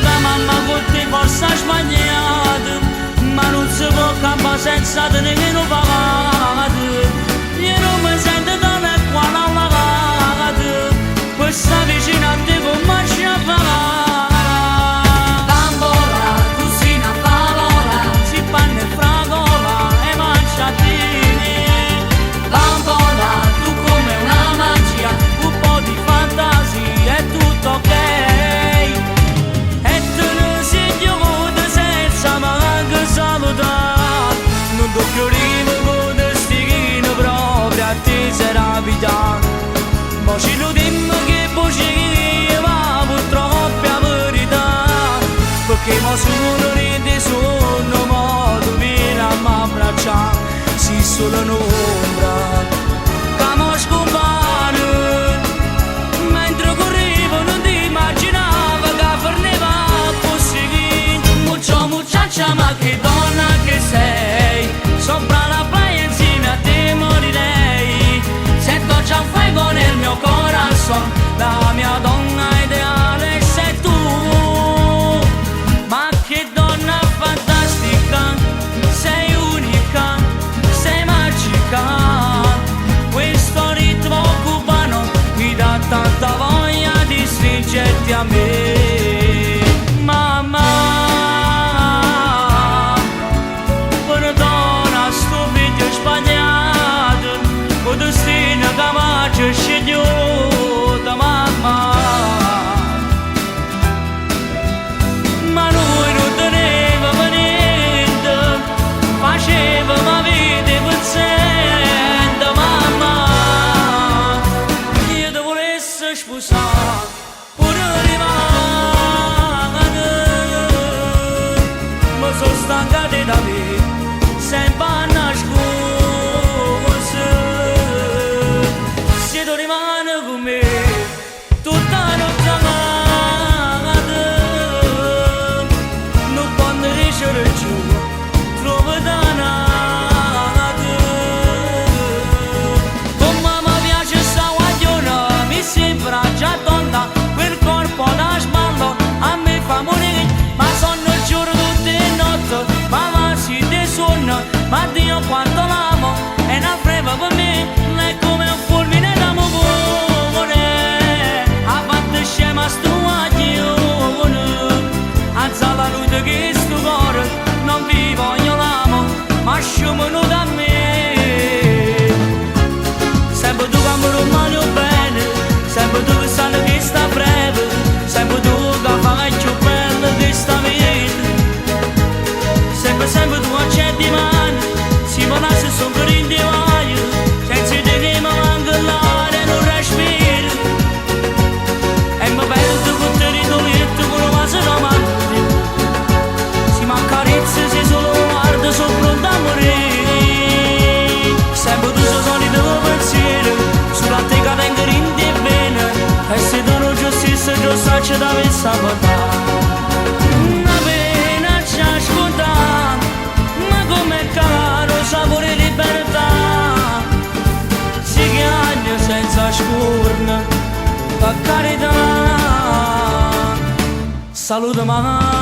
da mamma con te forza sbagliata, ma non si può campare senza tenere un pagato. Io non mi sento donna qua alla cagata, questa vicina a te con marcia a pagare. Bambola, tu sei una favola, Si panna e fragola e manciatini. bambola, tu come una magia, Un po' di fantasia è tutto ok. E te ne sei chiusa senza manco salutare. Non ti chiudiamo con destino proprio a te sarà vita. Ma ci illudiamo che poi ci va purtroppo la verità. Perché ma sono rete sono modo vieni a m'abbracciare. Si solo un'ombra che mi scompare. Mentre correvo non ti immaginavo che forneva così. Muccia, ma che donna che sei. Sopra la playa insieme a te morirei. Sento già un fuoco nel mio corazon. La mia donna ideale sei tu. Ma che donna fantastica. Sei unica, sei magica. Questo ritmo cubano mi dà tanta voglia di stringerti a me. Mamma, perdona sto video sbagliato, o destino che mi scegliuto, mamma. Ma noi non tenevamo niente, facevamo la vita pezzente, mamma. Io ti volessi sposare, pure rimane, ma sono stancata da me, sempre a nascosto. Se tu rimani con me, tutta la notte amata, non quando riesce giù, trovo danata. Come mi piace sta guagliona, mi sembra già donna, quel corpo da sballo a me fa morire. Ma sono il giorno tutte le notti, ma si te sonno, ma Dio quanto l'amo, è una freva per me, lei come un fulmine d'amore, ha fatto scema sto guaglione, alza la luce che sto cuore, non vi voglio l'amo, ma sciumano da me. Sempre tu che mi rimani bene, sempre tu che sai che sta breve, sempre tu che fai più bella di sta vita. Sempre tu accetti mani, si mi lascia sono per in divario, senza te che mi manca l'aria non respiro. E mi perdo con te ridoletto con una vaso davanti, si mi accarezza se solo guardo sono pronto a morire. Sempre tu sei solito pensiero, sulla te che tengo in te bene, e se tu non ci stessi già sacci da questa portata. Una pena ci ascoltare, ma com'è caro sapore di libertà. Si chiagna senza scorna, per carità. Saluta mamma.